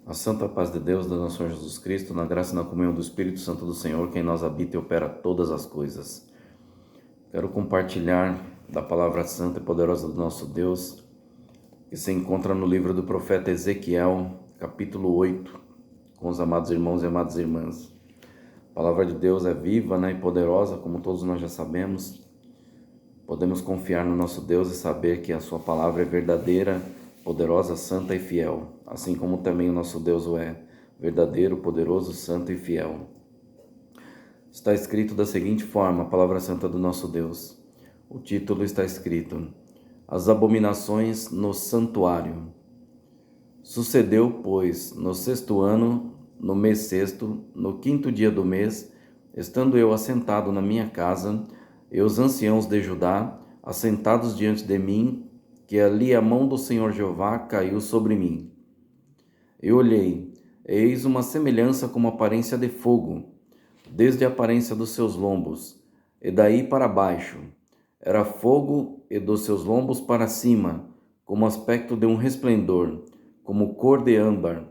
A santa paz de Deus, do nosso Senhor Jesus Cristo, na graça e na comunhão do Espírito Santo do Senhor, que em nós habita e opera todas as coisas. Quero compartilhar da palavra santa e poderosa do nosso Deus, que se encontra no livro do profeta Ezequiel, capítulo 8, com os amados irmãos e amadas irmãs. A palavra de Deus é viva, e poderosa, como todos nós já sabemos. Podemos confiar no nosso Deus e saber que a sua palavra é verdadeira, poderosa, santa e fiel, assim como também o nosso Deus o é, verdadeiro, poderoso, santo e fiel. Está escrito da seguinte forma, a palavra santa do nosso Deus. O título está escrito: As abominações no santuário. Sucedeu, pois, no 6º ano, no mês 6º, no 5º dia do mês, estando eu assentado na minha casa, e os anciãos de Judá, assentados diante de mim, que ali a mão do Senhor Jeová caiu sobre mim. Eu olhei, eis uma semelhança como aparência de fogo, desde a aparência dos seus lombos, e daí para baixo. Era fogo, e dos seus lombos para cima, como aspecto de um resplendor, como cor de âmbar.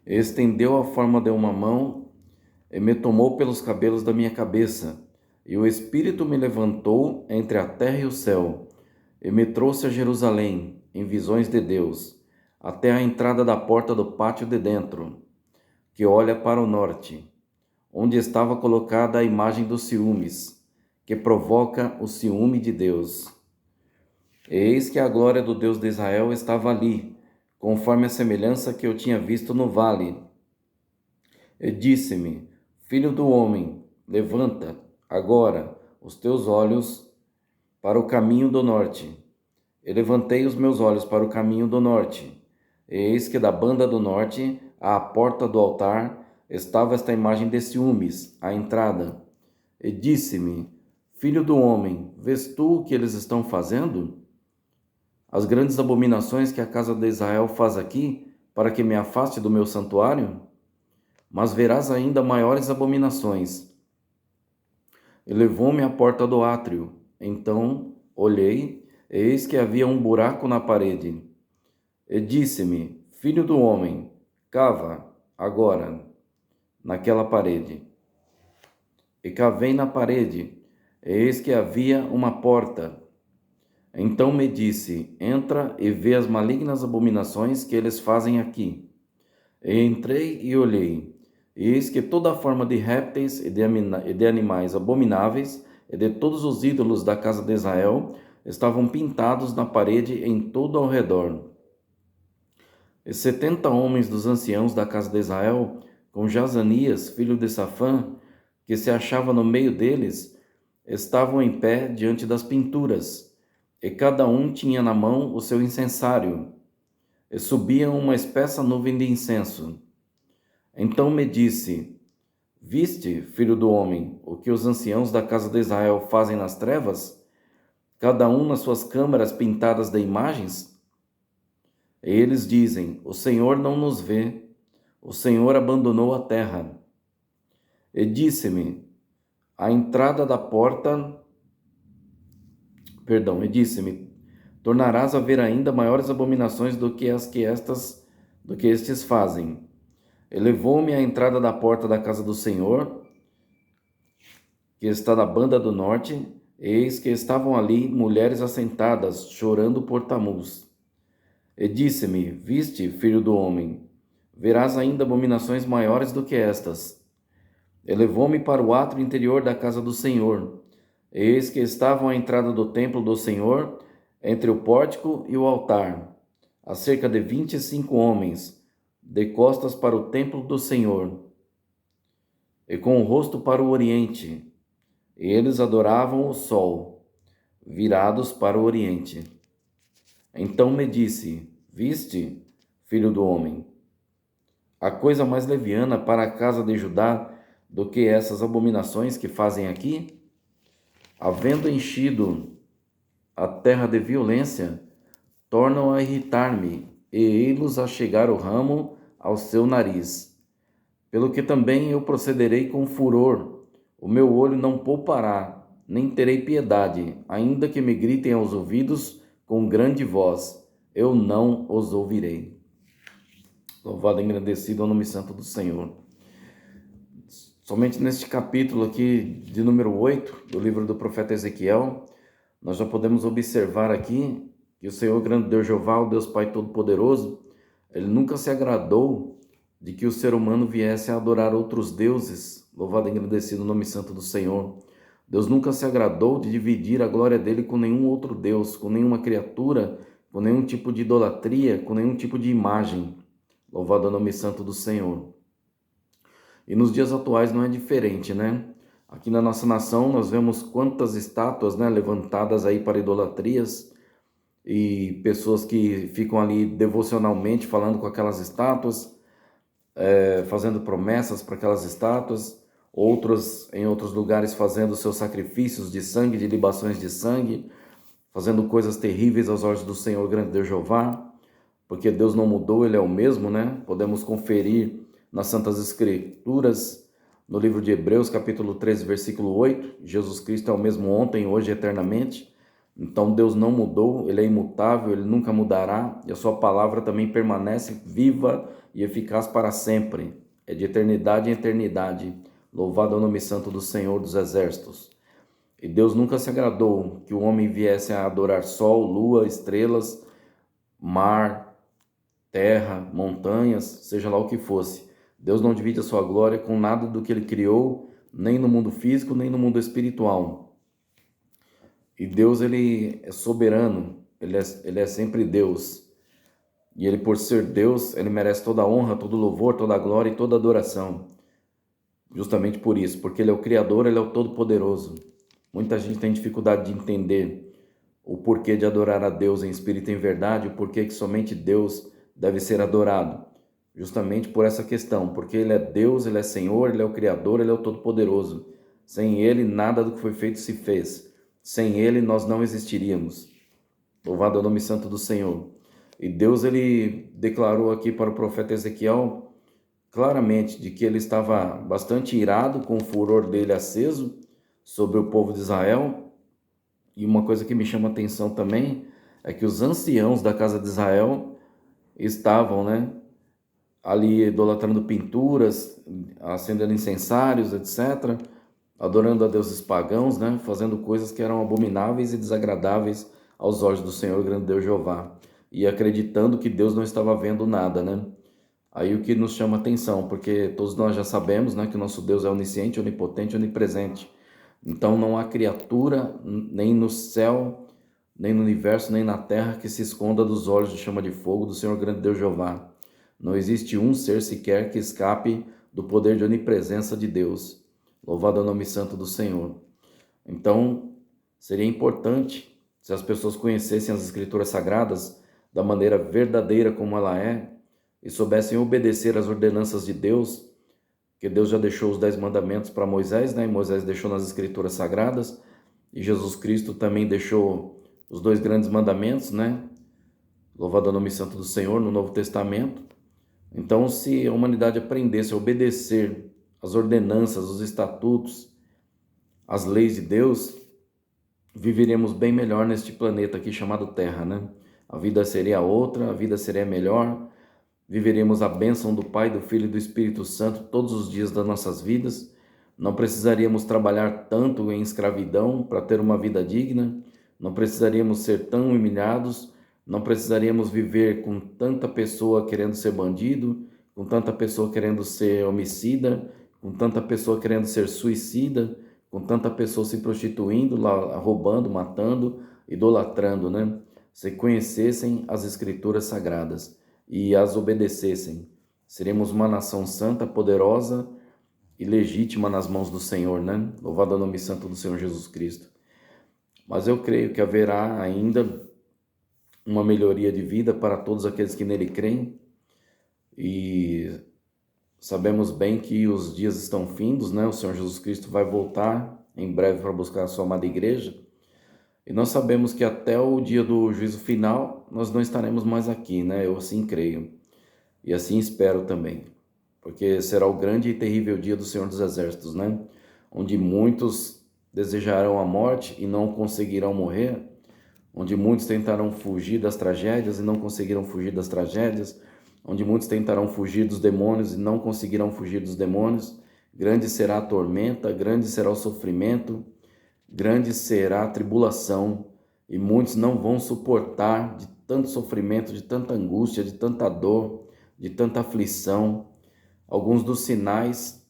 E estendeu a forma de uma mão, e me tomou pelos cabelos da minha cabeça, e o Espírito me levantou entre a terra e o céu, e me trouxe a Jerusalém, em visões de Deus, até a entrada da porta do pátio de dentro, que olha para o norte, onde estava colocada a imagem dos ciúmes, que provoca o ciúme de Deus. Eis que a glória do Deus de Israel estava ali, conforme a semelhança que eu tinha visto no vale. E disse-me: Filho do homem, levanta agora os teus olhos para o caminho do norte. E levantei os meus olhos para o caminho do norte. E eis que da banda do norte, à porta do altar, estava esta imagem de ciúmes, à entrada. E disse-me: Filho do homem, vês tu o que eles estão fazendo? As grandes abominações que a casa de Israel faz aqui, para que me afaste do meu santuário? Mas verás ainda maiores abominações. E levou-me à porta do átrio. Então olhei, e eis que havia um buraco na parede. E disse-me: Filho do homem, cava agora naquela parede. E cavei na parede, e eis que havia uma porta. Então me disse: Entra e vê as malignas abominações que eles fazem aqui. E entrei e olhei, e eis que toda a forma de répteis e de animais abomináveis e de todos os ídolos da casa de Israel estavam pintados na parede em todo ao redor. E 70 homens dos anciãos da casa de Israel, com Jazanias, filho de Safã, que se achava no meio deles, estavam em pé diante das pinturas, e cada um tinha na mão o seu incensário, e subia uma espessa nuvem de incenso. Então me disse: Viste, filho do homem, o que os anciãos da casa de Israel fazem nas trevas, cada um nas suas câmaras pintadas de imagens? E eles dizem: O Senhor não nos vê, o Senhor abandonou a terra. E disse-me: A entrada da porta, e disse-me: Tornarás a ver ainda maiores abominações do que estes fazem. E levou-me à entrada da porta da casa do Senhor, que está na banda do norte, e eis que estavam ali mulheres assentadas, chorando por Tamuz. E disse-me: Viste, filho do homem, verás ainda abominações maiores do que estas. E levou-me para o átrio interior da casa do Senhor. E eis que estavam à entrada do templo do Senhor, entre o pórtico e o altar, a cerca de 25 homens, de costas para o templo do Senhor, e com o rosto para o oriente. E eles adoravam o sol, virados para o oriente. Então me disse: Viste, filho do homem, a coisa mais leviana para a casa de Judá do que essas abominações que fazem aqui? Havendo enchido a terra de violência, tornam a irritar-me, e ei-los a chegar o ramo ao seu nariz. Pelo que também eu procederei com furor, o meu olho não poupará, nem terei piedade, ainda que me gritem aos ouvidos com grande voz, eu não os ouvirei. Louvado e engrandecido é o nome santo do Senhor. Somente neste capítulo aqui de número 8 do livro do profeta Ezequiel, nós já podemos observar aqui que o Senhor grande Deus Jeová, o Deus Pai Todo-Poderoso, ele nunca se agradou de que o ser humano viesse a adorar outros deuses. Louvado e engrandecido o nome santo do Senhor. Deus nunca se agradou de dividir a glória dele com nenhum outro Deus, com nenhuma criatura, com nenhum tipo de idolatria, com nenhum tipo de imagem. Louvado é o nome santo do Senhor. E nos dias atuais não é diferente, né? Aqui na nossa nação nós vemos quantas estátuas, né, levantadas aí para idolatrias e pessoas que ficam ali devocionalmente falando com aquelas estátuas, fazendo promessas para aquelas estátuas, outros em outros lugares fazendo seus sacrifícios de sangue, de libações de sangue, fazendo coisas terríveis aos olhos do Senhor grande Deus Jeová, porque Deus não mudou, Ele é o mesmo, né? Podemos conferir nas Santas Escrituras, no livro de Hebreus, capítulo 13, versículo 8, Jesus Cristo é o mesmo ontem, hoje e eternamente. Então Deus não mudou, Ele é imutável, Ele nunca mudará, e a sua palavra também permanece viva e eficaz para sempre. É de eternidade em eternidade. Louvado é o nome santo do Senhor dos Exércitos. E Deus nunca se agradou que o homem viesse a adorar sol, lua, estrelas, mar, terra, montanhas, seja lá o que fosse. Deus não divide a sua glória com nada do que Ele criou, nem no mundo físico, nem no mundo espiritual. E Deus, Ele é soberano, Ele é sempre Deus. E Ele, por ser Deus, Ele merece toda a honra, todo o louvor, toda a glória e toda a adoração. Justamente por isso, porque Ele é o Criador, Ele é o Todo-Poderoso. Muita gente tem dificuldade de entender o porquê de adorar a Deus em espírito e em verdade, o porquê que somente Deus deve ser adorado. Justamente por essa questão, porque Ele é Deus, Ele é Senhor, Ele é o Criador, Ele é o Todo-Poderoso. Sem Ele, nada do que foi feito se fez. Sem Ele, nós não existiríamos. Louvado é o nome santo do Senhor. E Deus, Ele declarou aqui para o profeta Ezequiel claramente de que Ele estava bastante irado, com o furor dele aceso sobre o povo de Israel. E uma coisa que me chama a atenção também é que os anciãos da casa de Israel estavam, né, ali idolatrando pinturas, acendendo incensários, etc., adorando a deuses pagãos, né, fazendo coisas que eram abomináveis e desagradáveis aos olhos do Senhor, grande Deus Jeová, e acreditando que Deus não estava vendo nada, né? Aí o que nos chama a atenção, porque todos nós já sabemos, né, que o nosso Deus é onisciente, onipotente, onipresente. Então não há criatura, nem no céu, nem no universo, nem na terra, que se esconda dos olhos de chama de fogo do Senhor grande Deus Jeová. Não existe um ser sequer que escape do poder de onipresença de Deus. Louvado é o nome santo do Senhor. Então, seria importante se as pessoas conhecessem as Escrituras Sagradas da maneira verdadeira como ela é e soubessem obedecer às ordenanças de Deus, que Deus já deixou os 10 mandamentos para Moisés, né? E Moisés deixou nas Escrituras Sagradas, e Jesus Cristo também deixou os 2 grandes mandamentos, né? Louvado é o nome santo do Senhor, no Novo Testamento. Então, se a humanidade aprendesse a obedecer às ordenanças, os estatutos, as leis de Deus, viveríamos bem melhor neste planeta aqui chamado Terra, né? A vida seria outra, a vida seria melhor, viveríamos a bênção do Pai, do Filho e do Espírito Santo todos os dias das nossas vidas, não precisaríamos trabalhar tanto em escravidão para ter uma vida digna, não precisaríamos ser tão humilhados, não precisaríamos viver com tanta pessoa querendo ser bandido, com tanta pessoa querendo ser homicida, com tanta pessoa querendo ser suicida, com tanta pessoa se prostituindo, roubando, matando, idolatrando, né? Se conhecessem as Escrituras Sagradas e as obedecessem, seremos uma nação santa, poderosa e legítima nas mãos do Senhor, né? Louvado é o nome santo do Senhor Jesus Cristo. Mas eu creio que haverá ainda uma melhoria de vida para todos aqueles que nele creem, e sabemos bem que os dias estão findos, né? O Senhor Jesus Cristo vai voltar em breve para buscar a sua amada igreja, e nós sabemos que até o dia do juízo final nós não estaremos mais aqui, né? Eu assim creio, e assim espero também, porque será o grande e terrível dia do Senhor dos Exércitos, né? Onde muitos desejarão a morte e não conseguirão morrer, onde muitos tentarão fugir das tragédias e não conseguirão fugir das tragédias, onde muitos tentarão fugir dos demônios e não conseguirão fugir dos demônios. Grande será a tormenta, grande será o sofrimento, grande será a tribulação, e muitos não vão suportar de tanto sofrimento, de tanta angústia, de tanta dor, de tanta aflição. Alguns dos sinais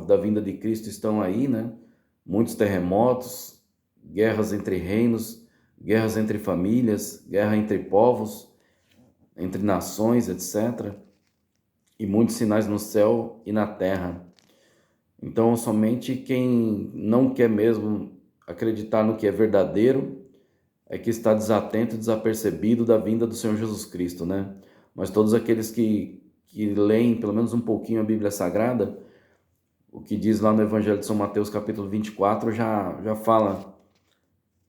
da vinda de Cristo estão aí, né? Muitos terremotos, guerras entre reinos, guerras entre famílias, guerra entre povos, entre nações, etc. E muitos sinais no céu e na terra. Então, somente quem não quer mesmo acreditar no que é verdadeiro é que está desatento e desapercebido da vinda do Senhor Jesus Cristo, né? Mas todos aqueles que leem pelo menos um pouquinho a Bíblia Sagrada, o que diz lá no Evangelho de São Mateus, capítulo 24, já fala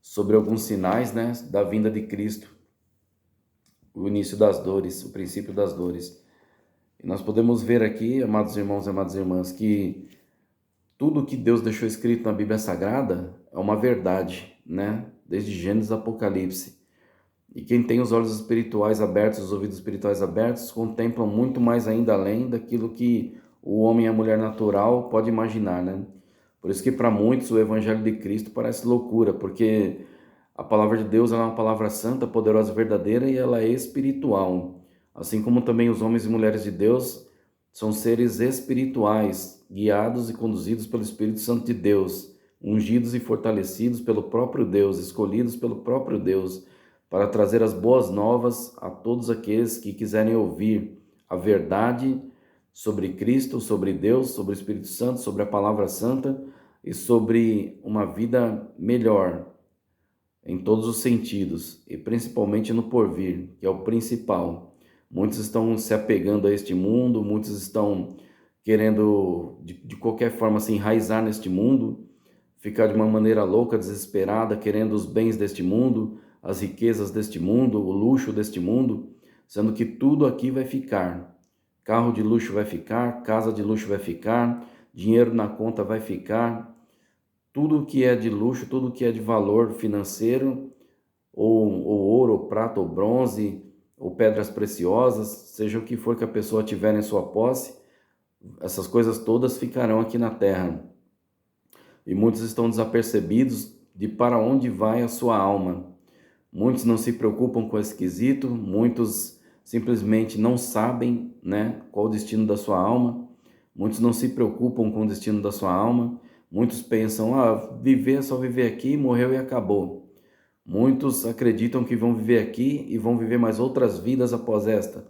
sobre alguns sinais, né, da vinda de Cristo, o início das dores, o princípio das dores. E nós podemos ver aqui, amados irmãos e amadas irmãs, que tudo que Deus deixou escrito na Bíblia Sagrada é uma verdade, né? Desde Gênesis a Apocalipse. E quem tem os olhos espirituais abertos, os ouvidos espirituais abertos, contemplam muito mais ainda além daquilo que o homem e a mulher natural pode imaginar, né? Por isso que para muitos o Evangelho de Cristo parece loucura, porque a palavra de Deus é uma palavra santa, poderosa e verdadeira, e ela é espiritual. Assim como também os homens e mulheres de Deus são seres espirituais, guiados e conduzidos pelo Espírito Santo de Deus, ungidos e fortalecidos pelo próprio Deus, escolhidos pelo próprio Deus, para trazer as boas novas a todos aqueles que quiserem ouvir a verdade sobre Cristo, sobre Deus, sobre o Espírito Santo, sobre a Palavra Santa e sobre uma vida melhor em todos os sentidos e principalmente no porvir, que é o principal. Muitos estão se apegando a este mundo, muitos estão querendo de qualquer forma se enraizar neste mundo, ficar de uma maneira louca, desesperada, querendo os bens deste mundo, as riquezas deste mundo, o luxo deste mundo, sendo que tudo aqui vai ficar. Carro de luxo vai ficar, casa de luxo vai ficar, dinheiro na conta vai ficar. Tudo que é de luxo, tudo que é de valor financeiro, ou ouro, ou prata, ou bronze, ou pedras preciosas, seja o que for que a pessoa tiver em sua posse, essas coisas todas ficarão aqui na terra. E muitos estão desapercebidos de para onde vai a sua alma. Muitos não se preocupam com esse quesito, muitos simplesmente não sabem, né, qual o destino da sua alma. Muitos não se preocupam com o destino da sua alma. Muitos pensam, viver é só viver aqui, morreu e acabou. Muitos acreditam que vão viver aqui e vão viver mais outras vidas após esta.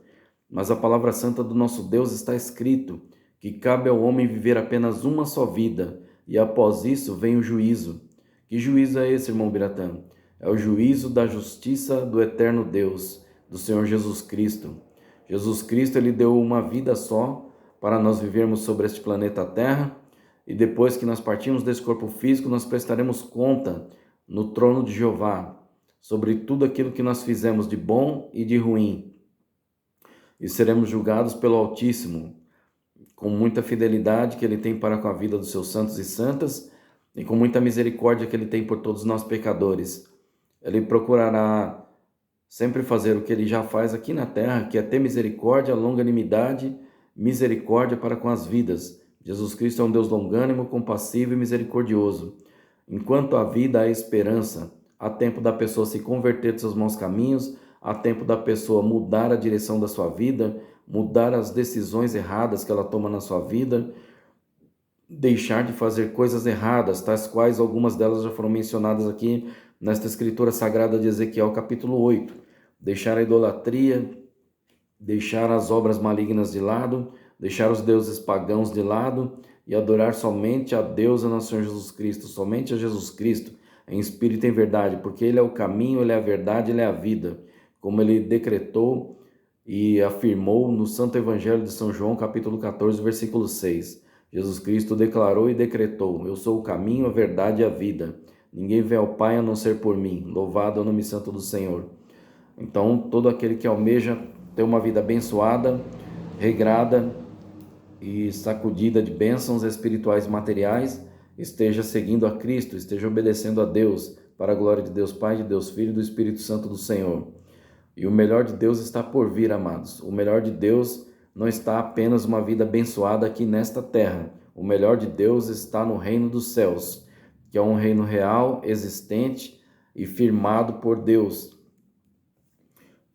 Mas a palavra santa do nosso Deus está escrito que cabe ao homem viver apenas uma só vida e após isso vem o juízo. Que juízo é esse, irmão Biratã? É o juízo da justiça do eterno Deus, do Senhor Jesus Cristo. Jesus Cristo, ele deu uma vida só para nós vivermos sobre este planeta Terra, e depois que nós partimos desse corpo físico, nós prestaremos conta no trono de Jeová sobre tudo aquilo que nós fizemos de bom e de ruim. E seremos julgados pelo Altíssimo, com muita fidelidade que ele tem para com a vida dos seus santos e santas, e com muita misericórdia que ele tem por todos nós pecadores. Ele procurará sempre fazer o que ele já faz aqui na terra, que é ter misericórdia, longanimidade, misericórdia para com as vidas. Jesus Cristo é um Deus longânimo, compassivo e misericordioso. Enquanto há vida, há esperança. Há tempo da pessoa se converter dos seus maus caminhos, há tempo da pessoa mudar a direção da sua vida, mudar as decisões erradas que ela toma na sua vida, deixar de fazer coisas erradas, tais quais algumas delas já foram mencionadas aqui nesta escritura sagrada de Ezequiel, capítulo 8. Deixar a idolatria, deixar as obras malignas de lado, deixar os deuses pagãos de lado e adorar somente a Deus e nosso Senhor Jesus Cristo, somente a Jesus Cristo, em espírito e em verdade, porque Ele é o caminho, Ele é a verdade, Ele é a vida, como Ele decretou e afirmou no Santo Evangelho de São João, capítulo 14, versículo 6. Jesus Cristo declarou e decretou: eu sou o caminho, a verdade e a vida. Ninguém vê ao Pai a não ser por mim. Louvado é o nome santo do Senhor. Então, todo aquele que almeja ter uma vida abençoada, regrada e sacudida de bênçãos espirituais e materiais, esteja seguindo a Cristo, esteja obedecendo a Deus, para a glória de Deus Pai, de Deus Filho e do Espírito Santo do Senhor. E o melhor de Deus está por vir, amados. O melhor de Deus não está apenas uma vida abençoada aqui nesta terra. O melhor de Deus está no reino dos céus, que é um reino real, existente e firmado por Deus.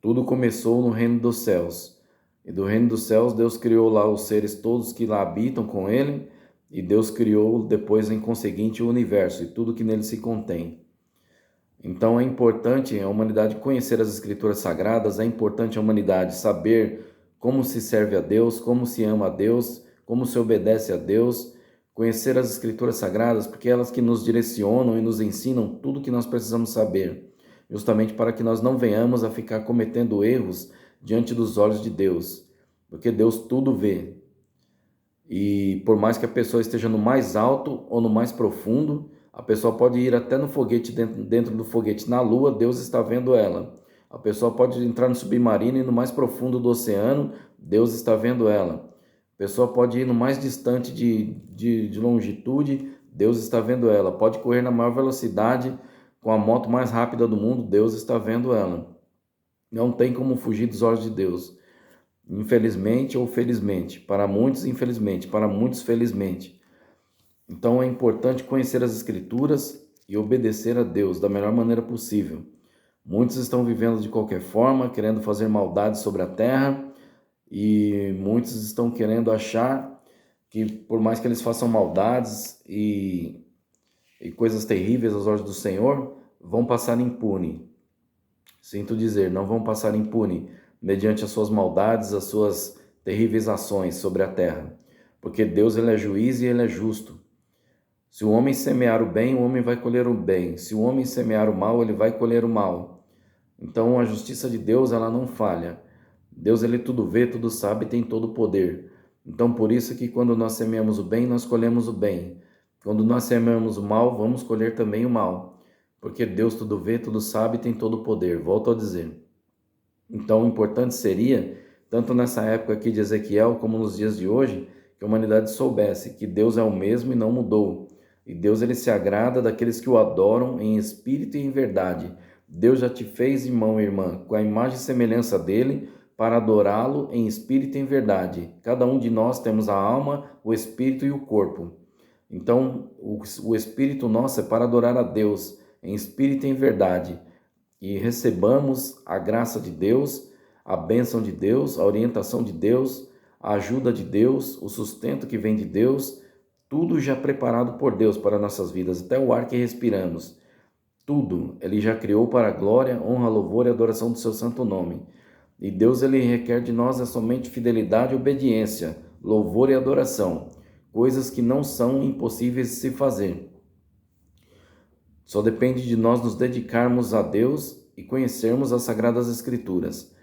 Tudo começou no reino dos céus. E do reino dos céus, Deus criou lá os seres todos que lá habitam com Ele, e Deus criou depois, em conseguinte, o universo e tudo que nele se contém. Então é importante a humanidade conhecer as Escrituras Sagradas, é importante a humanidade saber como se serve a Deus, como se ama a Deus, como se obedece a Deus, conhecer as Escrituras Sagradas, porque elas que nos direcionam e nos ensinam tudo que nós precisamos saber, justamente para que nós não venhamos a ficar cometendo erros diante dos olhos de Deus, porque Deus tudo vê. E por mais que a pessoa esteja no mais alto ou no mais profundo, a pessoa pode ir até no foguete, dentro do foguete na Lua, Deus está vendo ela. A pessoa pode entrar no submarino e no mais profundo do oceano, Deus está vendo ela. A pessoa pode ir no mais distante de longitude, Deus está vendo ela. Pode correr na maior velocidade com a moto mais rápida do mundo, Deus está vendo ela. Não tem como fugir dos olhos de Deus. Infelizmente ou felizmente, para muitos infelizmente, para muitos felizmente. Então é importante conhecer as Escrituras e obedecer a Deus da melhor maneira possível. Muitos estão vivendo de qualquer forma, querendo fazer maldade sobre a terra, e muitos estão querendo achar que por mais que eles façam maldades e coisas terríveis aos olhos do Senhor, vão passar impune. Sinto dizer, não vão passar impune mediante as suas maldades, as suas terríveis ações sobre a terra. Porque Deus, ele é juiz e ele é justo. Se o homem semear o bem, o homem vai colher o bem. Se o homem semear o mal, ele vai colher o mal. Então a justiça de Deus, ela não falha. Deus, ele tudo vê, tudo sabe e tem todo o poder. Então por isso que quando nós semeamos o bem, nós colhemos o bem. Quando nós semeamos o mal, vamos colher também o mal. Porque Deus tudo vê, tudo sabe e tem todo o poder. Volto a dizer. Então, o importante seria, tanto nessa época aqui de Ezequiel, como nos dias de hoje, que a humanidade soubesse que Deus é o mesmo e não mudou. E Deus, ele se agrada daqueles que o adoram em espírito e em verdade. Deus já te fez, irmão e irmã, com a imagem e semelhança dele, para adorá-lo em espírito e em verdade. Cada um de nós temos a alma, o espírito e o corpo. Então, o espírito nosso é para adorar a Deus em espírito e em verdade. E recebamos a graça de Deus, a bênção de Deus, a orientação de Deus, a ajuda de Deus, o sustento que vem de Deus, tudo já preparado por Deus para nossas vidas, até o ar que respiramos. Tudo Ele já criou para a glória, honra, louvor e adoração do seu santo nome. E Deus, ele requer de nós somente fidelidade e obediência, louvor e adoração, coisas que não são impossíveis de se fazer. Só depende de nós nos dedicarmos a Deus e conhecermos as Sagradas Escrituras.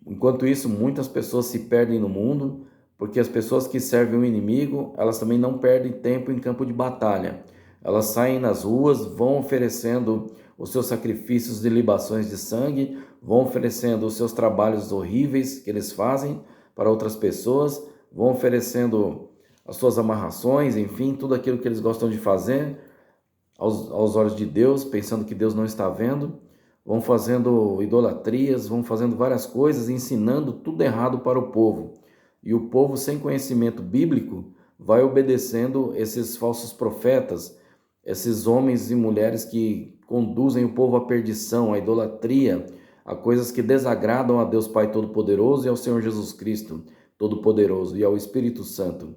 Enquanto isso, muitas pessoas se perdem no mundo, porque as pessoas que servem o inimigo, elas também não perdem tempo em campo de batalha. Elas saem nas ruas, vão oferecendo os seus sacrifícios de libações de sangue, vão oferecendo os seus trabalhos horríveis que eles fazem para outras pessoas, vão oferecendo as suas amarrações, enfim, tudo aquilo que eles gostam de fazer aos olhos de Deus, pensando que Deus não está vendo, vão fazendo idolatrias, vão fazendo várias coisas, ensinando tudo errado para o povo. E o povo sem conhecimento bíblico vai obedecendo esses falsos profetas, esses homens e mulheres que conduzem o povo à perdição, à idolatria, a coisas que desagradam a Deus Pai Todo-Poderoso e ao Senhor Jesus Cristo Todo-Poderoso e ao Espírito Santo.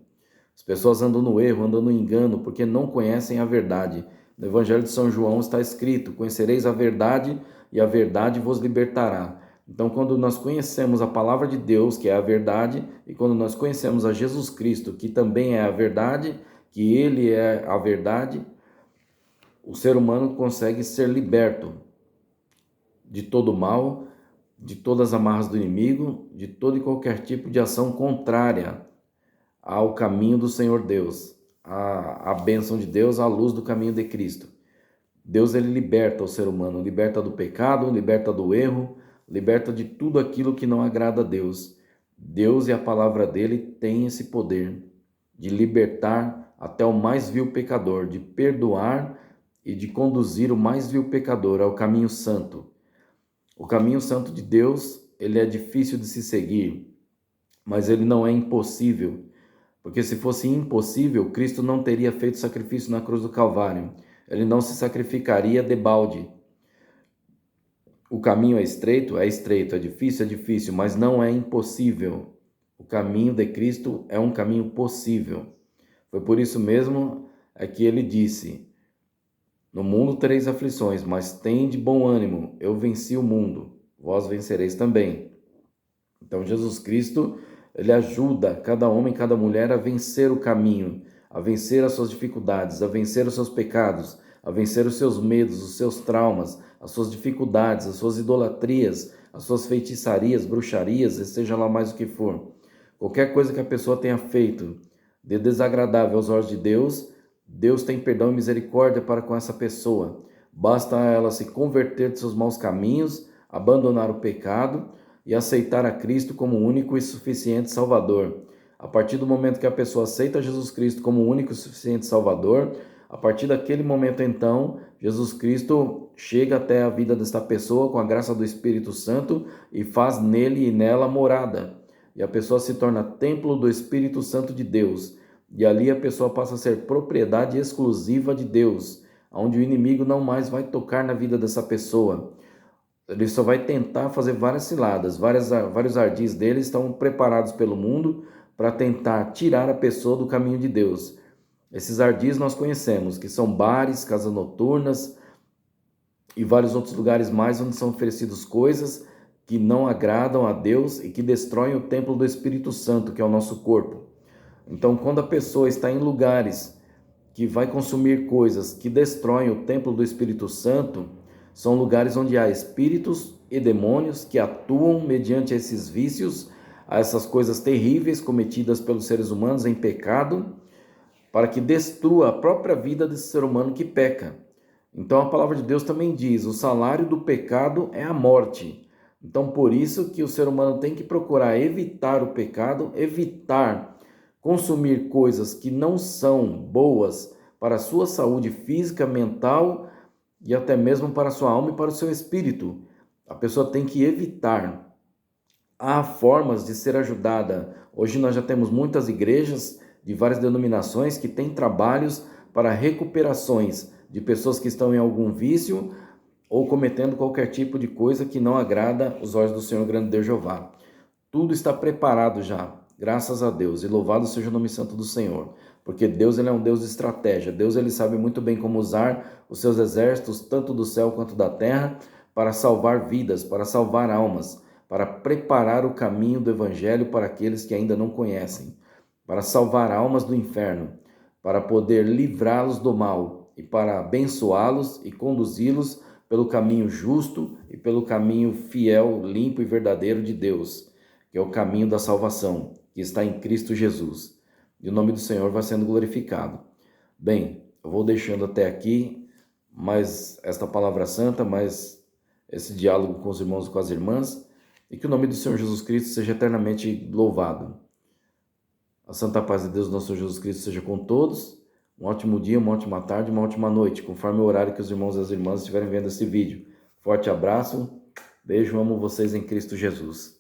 As pessoas andam no erro, andam no engano, porque não conhecem a verdade. No Evangelho de São João está escrito: conhecereis a verdade e a verdade vos libertará. Então, quando nós conhecemos a palavra de Deus, que é a verdade, e quando nós conhecemos a Jesus Cristo, que também é a verdade, que Ele é a verdade, o ser humano consegue ser liberto de todo mal, de todas as amarras do inimigo, de todo e qualquer tipo de ação contrária ao caminho do Senhor Deus, a bênção de Deus, a luz do caminho de Cristo. Deus, ele liberta o ser humano, liberta do pecado, liberta do erro, liberta de tudo aquilo que não agrada a Deus. Deus e a palavra dele têm esse poder de libertar até o mais vil pecador, de perdoar e de conduzir o mais vil pecador ao caminho santo. O caminho santo de Deus, ele é difícil de se seguir, mas ele não é impossível, porque se fosse impossível, Cristo não teria feito sacrifício na cruz do Calvário. Ele não se sacrificaria debalde. O caminho é estreito, é difícil, mas não é impossível. O caminho de Cristo é um caminho possível. Foi por isso mesmo que ele disse: no mundo tereis aflições, mas tende bom ânimo, eu venci o mundo, vós vencereis também. Então Jesus Cristo, ele ajuda cada homem, cada mulher a vencer o caminho, a vencer as suas dificuldades, a vencer os seus pecados, a vencer os seus medos, os seus traumas, as suas dificuldades, as suas idolatrias, as suas feitiçarias, bruxarias, seja lá mais o que for. Qualquer coisa que a pessoa tenha feito de desagradável aos olhos de Deus, Deus tem perdão e misericórdia para com essa pessoa. Basta ela se converter de seus maus caminhos, abandonar o pecado e aceitar a Cristo como único e suficiente Salvador. A partir do momento que a pessoa aceita Jesus Cristo como único e suficiente Salvador, a partir daquele momento então, Jesus Cristo chega até a vida desta pessoa com a graça do Espírito Santo e faz nele e nela morada. E a pessoa se torna templo do Espírito Santo de Deus. E ali a pessoa passa a ser propriedade exclusiva de Deus, onde o inimigo não mais vai tocar na vida dessa pessoa. Ele só vai tentar fazer várias ciladas, vários ardis dele estão preparados pelo mundo para tentar tirar a pessoa do caminho de Deus. Esses ardis nós conhecemos, que são bares, casas noturnas e vários outros lugares mais onde são oferecidas coisas que não agradam a Deus e que destroem o templo do Espírito Santo, que é o nosso corpo. Então, quando a pessoa está em lugares que vai consumir coisas que destroem o templo do Espírito Santo, são lugares onde há espíritos e demônios que atuam mediante esses vícios, a essas coisas terríveis cometidas pelos seres humanos em pecado, para que destrua a própria vida desse ser humano que peca. Então a palavra de Deus também diz: o salário do pecado é a morte. Então por isso que o ser humano tem que procurar evitar o pecado, evitar consumir coisas que não são boas para a sua saúde física, mental e até mesmo para a sua alma e para o seu espírito. A pessoa tem que evitar. Há formas de ser ajudada. Hoje nós já temos muitas igrejas de várias denominações que têm trabalhos para recuperações de pessoas que estão em algum vício ou cometendo qualquer tipo de coisa que não agrada os olhos do Senhor grande Deus Jeová. Tudo está preparado já, graças a Deus, e louvado seja o nome santo do Senhor, porque Deus ele é um Deus de estratégia. Deus ele sabe muito bem como usar os seus exércitos, tanto do céu quanto da terra, para salvar vidas, para salvar almas, para preparar o caminho do evangelho para aqueles que ainda não conhecem, para salvar almas do inferno, para poder livrá-los do mal e para abençoá-los e conduzi-los pelo caminho justo e pelo caminho fiel, limpo e verdadeiro de Deus, que é o caminho da salvação, que está em Cristo Jesus. E o nome do Senhor vai sendo glorificado. Bem, eu vou deixando até aqui mais esta palavra santa, mais esse diálogo com os irmãos e com as irmãs, e que o nome do Senhor Jesus Cristo seja eternamente louvado. A santa paz de Deus, nosso Senhor Jesus Cristo, seja com todos. Um ótimo dia, uma ótima tarde, uma ótima noite, conforme o horário que os irmãos e as irmãs estiverem vendo esse vídeo. Forte abraço, beijo, amo vocês em Cristo Jesus.